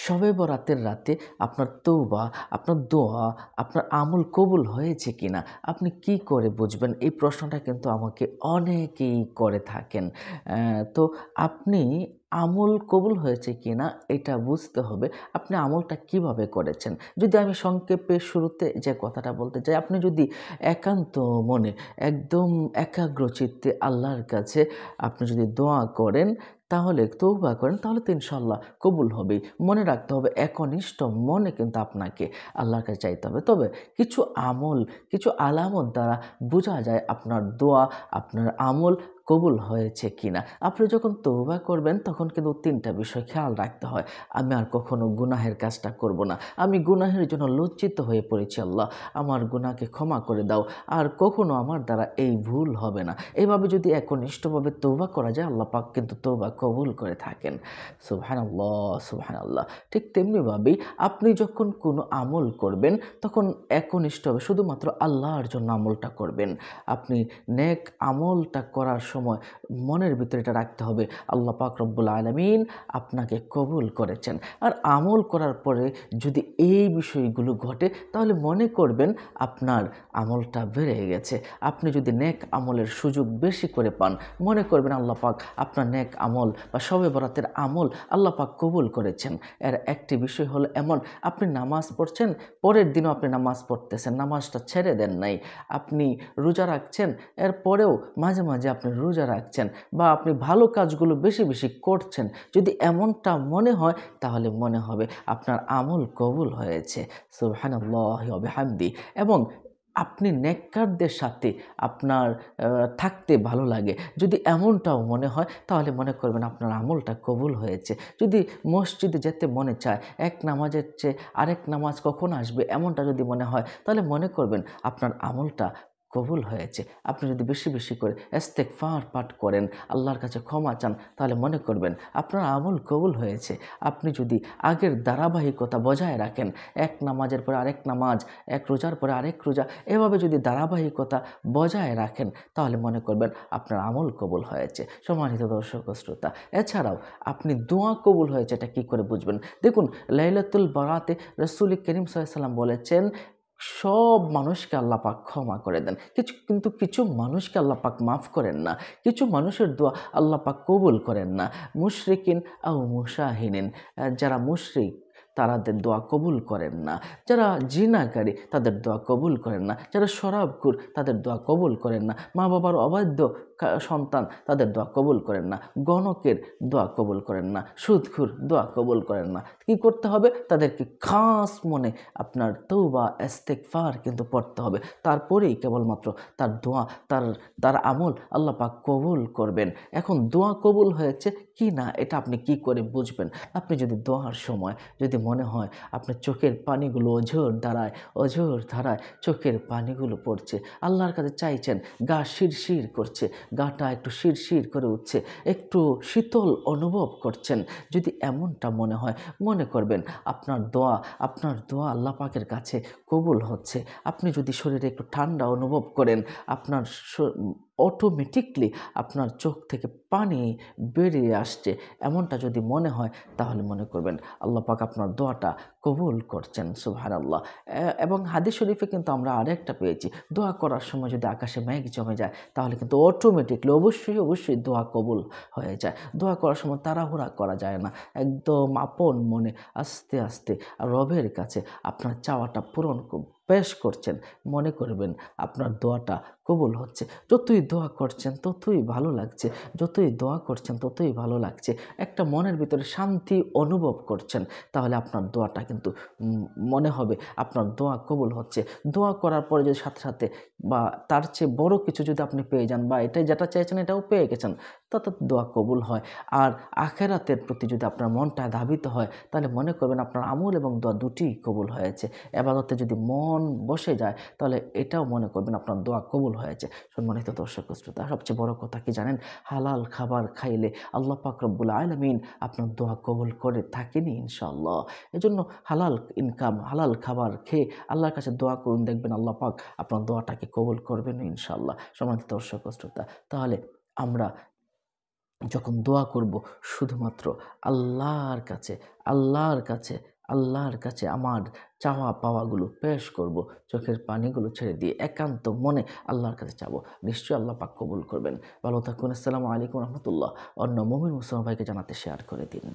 শবে বরাতের রাতে আপনার তৌবা, আপনার দোয়া, আপনার আমল কবুল হয়েছে কিনা আপনি কি করে বুঝবেন? এই প্রশ্নটা কিন্তু আমাকে অনেকেই করে থাকেন। তো আপনি আমল কবুল হয়েছে কিনা এটা বুঝতে হবে আপনি আমলটা কিভাবে করেছেন। যদি আমি সংক্ষেপে শুরুতে যে কথাটা বলতে চাই, আপনি যদি একান্ত মনে একদম একাগ্র চিত্তে আল্লাহর কাছে আপনি যদি দোয়া করেন, তাহলে তৌবা করেন, তাহলে তো ইনশাআল্লাহ কবুল হবেই। মনে রাখতে হবে একনিষ্ঠ মনে কিন্তু আপনাকে আল্লাহর কাছে চাইতে হবে। তবে কিছু আমল, কিছু আলামত দ্বারা বোঝা যায় আপনার দোয়া, আপনার আমল কবুল হয়েছে কিনা। আপনি যখন তৌবা করবেন তখন কিন্তু ৩ টা বিষয় খেয়াল রাখতে হয়। আমি আর কখনো গুনাহের কাজটা করব না। আমি গুনাহের জন্য লজ্জিত হয়ে পড়েছি আল্লাহ। আমার গুনাহকে ক্ষমা করে দাও। আর কখনো আমার দ্বারা এই ভুল হবে না। এভাবে যদি একনিষ্ঠভাবে তৌবা করা যায়, আল্লাহ পাক কিন্তু তৌবা কবুল করে থাকেন। সুবহানাল্লাহ, সুবহানাল্লাহ। ঠিক তেমনিভাবেই আপনি যখন কোনো আমল করবেন তখন একনিষ্ঠভাবে শুধুমাত্র আল্লাহর জন্য আমলটা করবেন। আপনি নেক আমলটা করার সময় মনের ভিতরে এটা রাখতে হবে, আল্লাহ পাক রব্বুল আলামিন আপনাকে কবুল করেছেন। আর আমল করার পরে যদি এই বিষয়গুলো ঘটে তাহলে মনে করবেন আপনার আমলটা বেড়ে গেছে। আপনি যদি নেক আমলের সুযোগ বেশি করে পান, মনে করবেন আল্লাহ পাক আপনার নেক আমল বা শবে বরাতের আমল আল্লাহ পাক কবুল করেছেন। এর একটি বিষয় হলো এমন, আপনি নামাজ পড়ছেন, পরের দিনও আপনি নামাজ পড়তেছেন, নামাজটা ছেড়ে দেন নাই। আপনি রোজা রাখছেন, এরপরেও মাঝে, মাঝে আপনি রোজা রাখছেন বা আপনি ভালো কাজগুলো বেশি, বেশি করছেন। যদি এমনটা মনে হয় তাহলে মনে হবে আপনার আমল কবুল হয়েছে। সুবহানাল্লাহি ওয়া বিহামদি। এবং আপনি নেককারদের সাথে আপনার থাকতে ভালো লাগে। যদি এমনটাও মনে হয় তাহলে মনে করবেন আপনার আমলটা কবুল হয়েছে। যদি মসজিদে যেতে মনে চায়, এক নামাজের চেয়ে আরেক নামাজ কখন আসবে এমনটা যদি মনে হয় তাহলে মনে করবেন আপনার আমলটা কবুল হয়েছে। আপনি যদি বেশি, বেশি করে ইস্তেগফার পাঠ করেন, আল্লাহর কাছে ক্ষমা চান, তাহলে মনে করবেন আপনার আমল কবুল হয়েছে। আপনি যদি আগের ধারাবাহিকতা বজায় রাখেন, এক নামাজের পরে আরেক নামাজ, এক রোজার পরে আরেক রোজা, এভাবে যদি ধারাবাহিকতা বজায় রাখেন তাহলে মনে করবেন আপনার আমল কবুল হয়েছে। সম্মানিত দর্শক ও শ্রোতা, এছাড়াও আপনি দোয়া কবুল হয়েছে এটা কী করে বুঝবেন? দেখুন, লাইলাতুল বারাতে রাসূল করিম সাল্লাল্লাহু আলাইহি ওয়াসাল্লাম বলেছেন, সব মানুষকে আল্লাহ পাক ক্ষমা করে দেন। কিন্তু কিছু মানুষকে আল্লাহ পাক মাফ করেন না। কিছু মানুষের দোয়া আল্লাহ পাক কবুল করেন না। মুশরিকিন আও মুশাহিনিন, যারা মুশরিক তাদের দোয়া কবুল করেন না। যারা জিনাকারী তাদের দোয়া কবুল করেন না। যারা শরাবখোর তাদের দোয়া কবুল করেন না। মা-বাবার অবাধ্য সন্তান তাদের দোয়া কবুল করেন না। গণকের দোয়া কবুল করেন না। সুদখোর দোয়া কবুল করেন না। কি করতে হবে? তাদেরকে খাস মনে আপনার তৌবা ইস্তেগফার কিন্তু পড়তে হবে। তারপরেই কেবলমাত্র তার দোয়া, তার তার আমল আল্লাহ পাক কবুল করবেন। এখন দোয়া কবুল হয়েছে কি না এটা আপনি কি করে বুঝবেন? আপনি যদি দোয়ার সময় যদি মনে হয় আপনার চোখের পানিগুলো অঝোর ধারায় চোখের পানিগুলো পড়ছে, আল্লাহর কাছে চাইছেন, গা শিরশির করছে, গাটা একটু শিরশির করে উঠছে, একটু শীতল অনুভব করছেন, যদি এমনটা মনে হয় মনে করবেন আপনার দোয়া আল্লাহ পাকের কাছে কবুল হচ্ছে। আপনি যদি শরীরে একটু ঠান্ডা অনুভব করেন, আপনার অটোমেটিকলি আপনার চোখ থেকে পানি বেরিয়ে আসছে, এমনটা যদি মনে হয় তাহলে মনে করবেন আল্লাহ পাক আপনার দোয়াটা কবুল করছেন। সুবহানাল্লাহ। এবং হাদিস শরীফে কিন্তু আমরা আরেকটা পেয়েছি, দোয়া করার সময় যদি আকাশে মেঘ জমে যায় তাহলে কিন্তু অটোমেটিকলি অবশ্যই দোয়া কবুল হয়ে যায়। দোয়া করার সময় তাড়াহুড়া করা যায় না। একদম আপন মনে আস্তে, আস্তে রবের কাছে আপনার চাওয়াটা পূরণ পেশ করছেন। মনে করবেন আপনার দোয়াটা কবুল হচ্ছে। যতই দোয়া করছেন ততই ভালো লাগছে, যতই দোয়া করছেন ততই ভালো লাগছে। একটা মনের ভিতরে শান্তি অনুভব করছেন। তাহলে আপনার দোয়াটা কিন্তু মনে হবে আপনার দোয়া কবুল হচ্ছে। দোয়া করার পরে যদি সাথে, সাথে বা তার চেয়ে বড় কিছু যদি আপনি পেয়ে যান বা এটাই যেটা চেয়েছেন এটাও পেয়ে গেছেন, তাতে দোয়া কবুল হয়। আর আখিরাতের প্রতি যদি আপনার মনটা ধাবিত হয় তাহলে মনে করবেন আপনার আমল এবং দোয়া দুটিই কবুল হয়েছে। ইবাদতে যদি মন বসে যায় তাহলে এটাও মনে করবেন আপনার দোয়া কবুল হয়েছে। সম্মানিত দর্শক ও শ্রোতা, সবচেয়ে বড় কথা কি জানেন? হালাল খাবার খাইলে আল্লাহ পাক রব্বুল আলামিন আপনার দোয়া কবুল করে থাকেনই ইনশাআল্লাহ। এজন্য হালাল ইনকাম, হালাল খাবার খেয়ে আল্লাহর কাছে দোয়া করুন, দেখবেন আল্লাহ পাক আপনার দোয়াটাকে কবুল করবেন ইনশাআল্লাহ। সম্মানিত দর্শক ও শ্রোতা, তাহলে আমরা যখন দোয়া করব শুধুমাত্র আল্লাহর কাছে আল্লাহর কাছে আল্লাহর কাছে আমার চাওয়া পাওয়াগুলো পেশ করব, চোখের পানিগুলো ছেড়ে দিয়ে একান্ত মনে আল্লাহর কাছে চাবো, নিশ্চয়ই আল্লাহ পাক কবুল করবেন। ভালো থাকুন। আসসালামু আলাইকুম রহমতুল্লাহ। অন্য মুমিন মুসলমান ভাইকে জানাতে শেয়ার করে দিন।